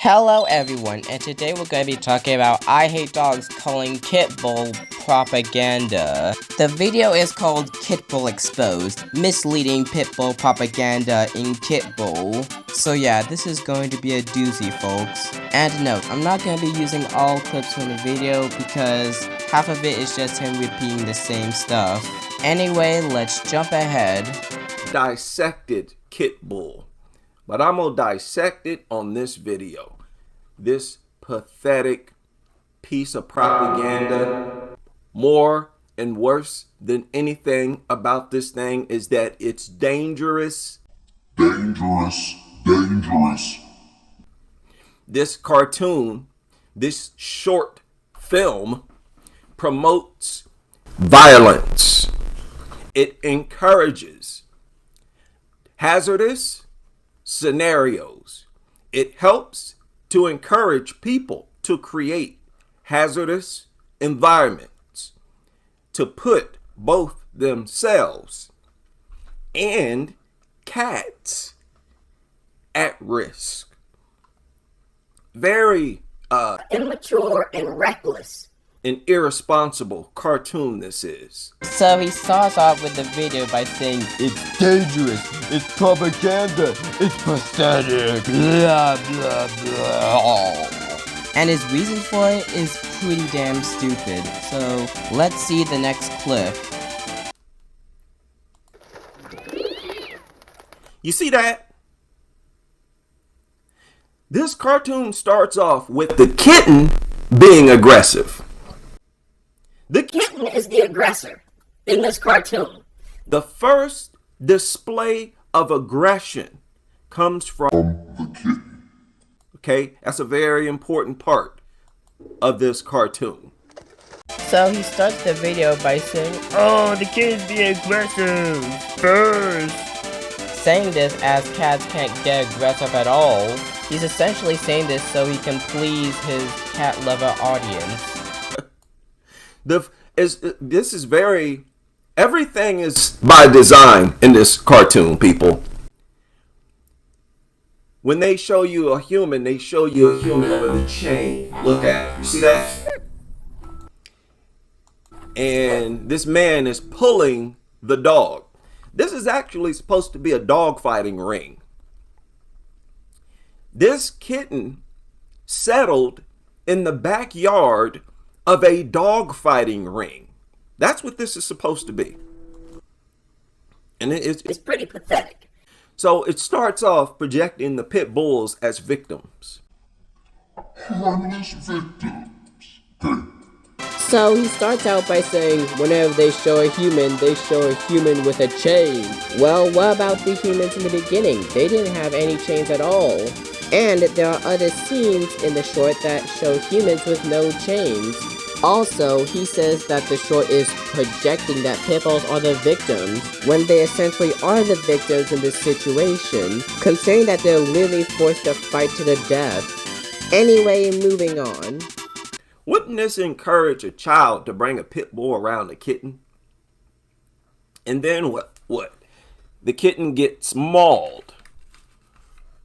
Hello everyone, and today we're going to be talking about I Hate Dogs calling Kitbull propaganda. The video is called Kitbull Exposed, misleading pitbull propaganda in Kitbull. So yeah, this is going to be a doozy, folks. And note, I'm not going to be using all clips from the video because half of it is just him repeating the same stuff. Anyway, let's jump ahead. Dissected Kitbull. But I'm gonna dissect it on this video. This pathetic piece of propaganda. More and worse than anything about this thing is that it's dangerous. Dangerous. This cartoon, this short film, promotes violence. It encourages hazardous scenarios. It helps to encourage people to create hazardous environments, to put both themselves and cats at risk. Very immature and reckless. An irresponsible cartoon this is. So he starts off with the video by saying, "It's dangerous, it's propaganda, it's pathetic, blah blah blah." And his reason for it is pretty damn stupid. So let's see the next clip. You see that? This cartoon starts off with the kitten being aggressive. The kitten is the aggressor in this cartoon. The first display of aggression comes from the kitten. Okay, that's a very important part of this cartoon. So he starts the video by saying, "Oh, the kitten's being aggressive first." Saying this as cats can't get aggressive at all. He's essentially saying this so he can please his cat lover audience. Everything is by design in this cartoon, people. When they show you a human, they show you a human with a chain. Look at it. You see that? And this man is pulling the dog. This is actually supposed to be a dog fighting ring. This kitten settled in the backyard of a dog fighting ring. That's what this is supposed to be. And it's pretty pathetic. So it starts off projecting the pit bulls as victims. Harmless victims. Okay. So he starts out by saying, whenever they show a human, they show a human with a chain. Well, what about the humans in the beginning? They didn't have any chains at all. And there are other scenes in the short that show humans with no chains. Also, he says that the short is projecting that pit bulls are the victims, when they essentially are the victims in this situation, considering that they're literally forced to fight to the death. Anyway, moving on. Wouldn't this encourage a child to bring a pit bull around a kitten? And then what? The kitten gets mauled.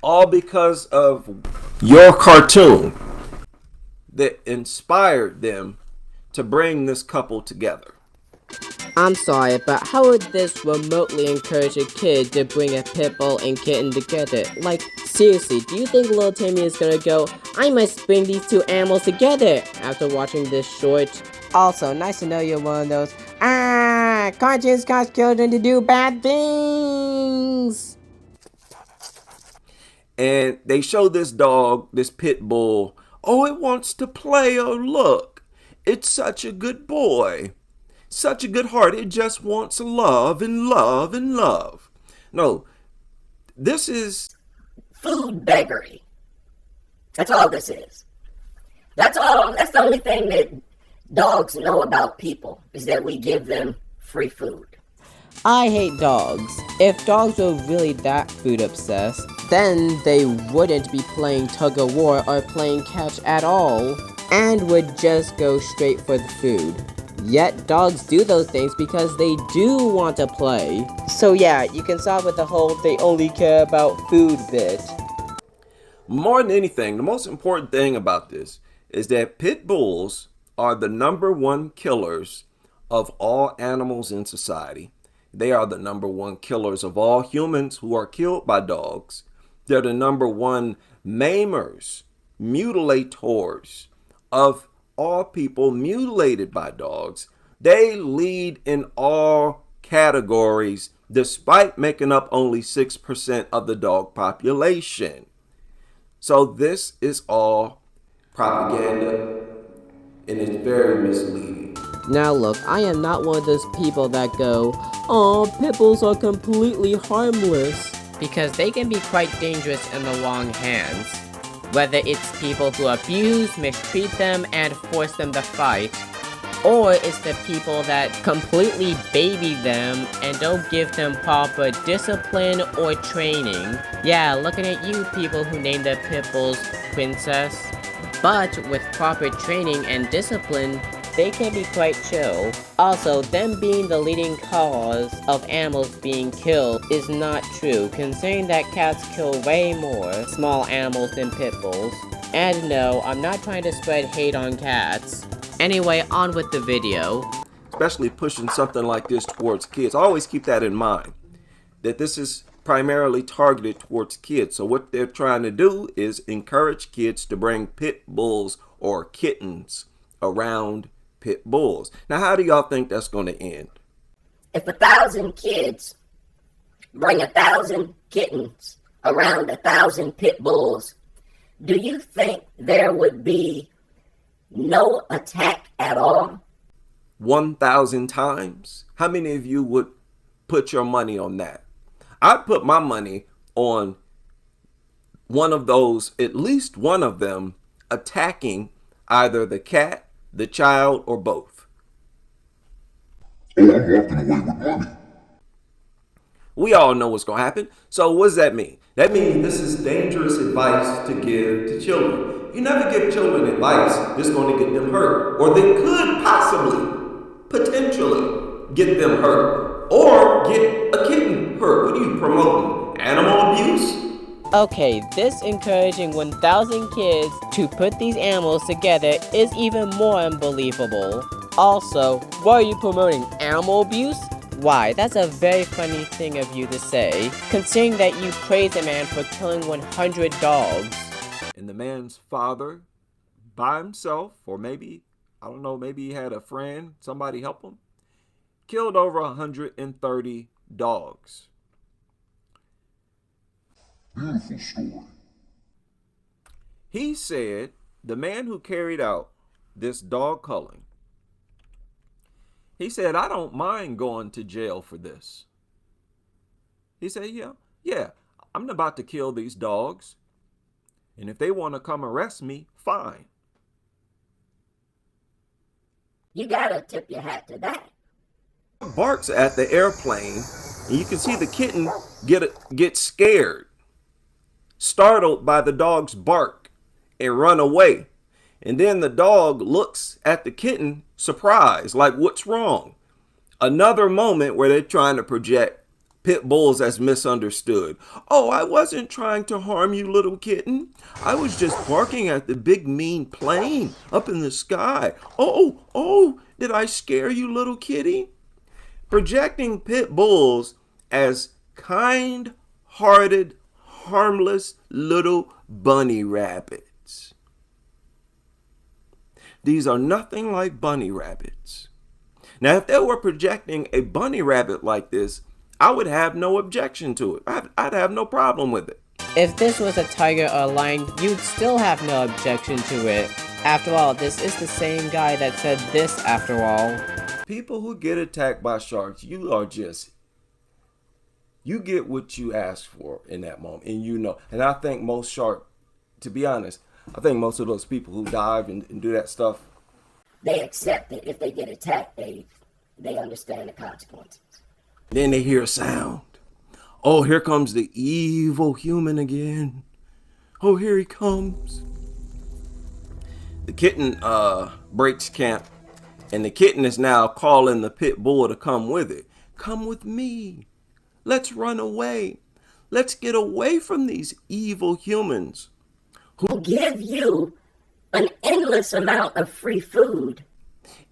All because of your cartoon that inspired them to bring this couple together. I'm sorry, but how would this remotely encourage a kid to bring a pit bull and kitten together? Like, seriously, do you think little Timmy is gonna go, "I must bring these two animals together," after watching this short? Also, nice to know you're one of those, cartoons cause children to do bad things. And they show this dog, this pit bull, oh, it wants to play, oh look, it's such a good boy. Such a good heart, it just wants love and love and love. No, this is food beggary. That's all this is. That's the only thing that dogs know about people, is that we give them free food. I hate dogs. If dogs were really that food obsessed, then they wouldn't be playing tug of war or playing catch at all, and would just go straight for the food. Yet dogs do those things because they do want to play. So yeah, you can stop with the whole "they only care about food" bit. More than anything, the most important thing about this is that pit bulls are the #1 killers of all animals in society. They are the #1 killers of all humans who are killed by dogs. They're the #1 maimers, mutilators of all people mutilated by dogs. They lead in all categories despite making up only 6% of the dog population. So this is all propaganda and it's very misleading. Now look, I am not one of those people that go, "Aw, pit bulls are completely harmless." Because they can be quite dangerous in the wrong hands. Whether it's people who abuse, mistreat them, and force them to fight, or it's the people that completely baby them and don't give them proper discipline or training. Yeah, looking at you people who name their pit bulls Princess. But with proper training and discipline, they can be quite chill. Also, them being the leading cause of animals being killed is not true, considering that cats kill way more small animals than pit bulls. And no, I'm not trying to spread hate on cats. Anyway, on with the video. Especially pushing something like this towards kids. Always keep that in mind, that this is primarily targeted towards kids. So what they're trying to do is encourage kids to bring pit bulls or kittens around pit bulls. Now, how do y'all think that's going to end? If 1,000 kids bring 1,000 kittens around 1,000 pit bulls, do you think there would be no attack at all? 1,000 times? How many of you would put your money on that? I'd put my money on one of those, at least one of them, attacking either the cat, the child, or both. Oh, I'm walking away with money. We all know what's going to happen. So what does that mean? That means this is dangerous advice to give to children. You never give children advice that's going to get them hurt, or that could possibly, potentially get them hurt, or get a kitten hurt. What are you promoting? Animal abuse? Okay, this encouraging 1,000 kids to put these animals together is even more unbelievable. Also, why are you promoting animal abuse? Why, that's a very funny thing of you to say, considering that you praise a man for killing 100 dogs. And the man's father, by himself, or maybe, I don't know, maybe he had a friend, somebody help him, killed over 130 dogs. Beautiful story. He said the man who carried out this dog culling, he said, I don't mind going to jail for this. He said, yeah, I'm about to kill these dogs. And if they want to come arrest me, fine. You gotta tip your hat to that. Barks at the airplane, and you can see the kitten get scared, startled by the dog's bark, and run away. And then the dog looks at the kitten, surprised, like, what's wrong? Another moment where they're trying to project pit bulls as misunderstood. Oh, I wasn't trying to harm you, little kitten. I was just barking at the big mean plane up in the sky. Oh, did I scare you, little kitty? Projecting pit bulls as kind-hearted, harmless little bunny rabbits. These are nothing like bunny rabbits. Now, if they were projecting a bunny rabbit like this, I would have no objection to it. I'd have no problem with it. If this was a tiger or a lion, you'd still have no objection to it. After all, this is the same guy that said this after all. People who get attacked by sharks, you get what you ask for in that moment, and you know. And I think most to be honest, I think most of those people who dive and do that stuff, They accept that if they get attacked, they understand the consequences. then they hear a sound. Oh, here comes the evil human again. Oh, here he comes. The kitten breaks camp, and the kitten is now calling the pit bull to come with it. Come with me. Let's run away. Let's get away from these evil humans. who give you an endless amount of free food.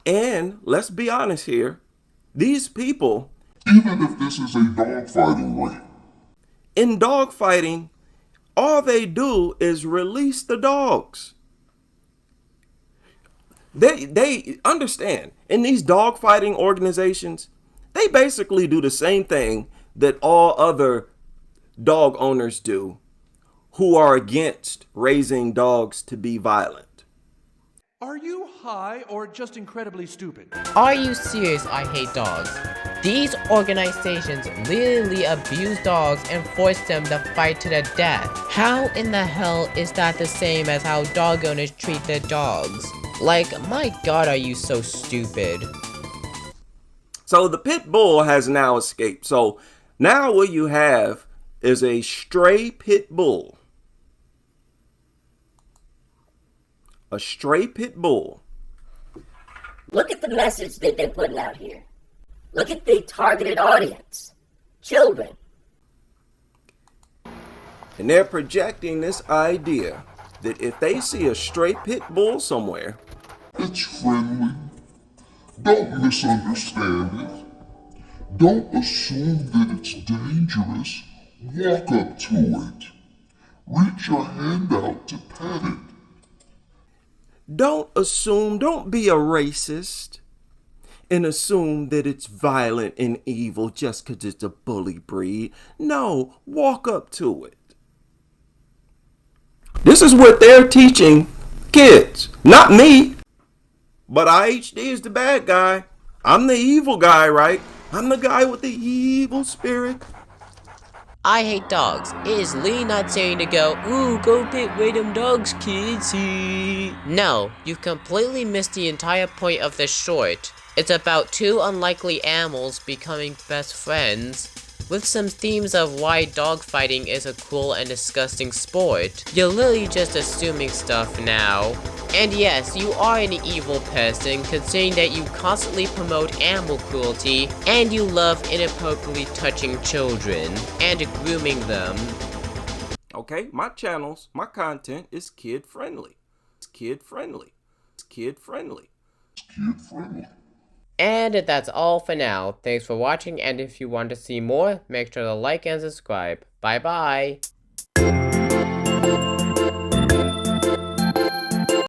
And let's be honest here, these people, Even if this is a dogfighting ring, in dogfighting, all they do is release the dogs. They understand, in these dogfighting organizations, they basically do the same thing that all other dog owners do who are against raising dogs to be violent. Are you high or just incredibly stupid? Are you serious? I hate dogs. These organizations literally abuse dogs and force them to fight to the death. How in the hell is that the same as how dog owners treat their dogs? Like, my god, are you so stupid? So the pit bull has now escaped. So now what you have is a stray pit bull. A stray pit bull. Look at the message that they're putting out here. Look at the targeted audience. Children. And they're projecting this idea that if they see a stray pit bull somewhere, it's friendly. Don't misunderstand it. Don't assume that it's dangerous. Walk up to it. Reach your hand out to pet it. don't assume, don't be a racist and assume that it's violent and evil just because it's a bully breed. No, walk up to it. This is what they're teaching kids, not me. But IHD is the bad guy. I'm the evil guy, right? I'm the guy with the evil spirit. I hate dogs. It is literally not saying to go, ooh, go pit with them dogs, kids. No, you've completely missed the entire point of this short. It's about two unlikely animals becoming best friends, with some themes of why dogfighting is a cruel and disgusting sport. You're literally just assuming stuff now. And yes, you are an evil person, considering that you constantly promote animal cruelty, and you love inappropriately touching children, and grooming them. Okay, my channels, my content is kid friendly. It's kid friendly. It's kid friendly. It's kid friendly. And that's all for now. Thanks for watching, and if you want to see more, make sure to like and subscribe. Bye bye!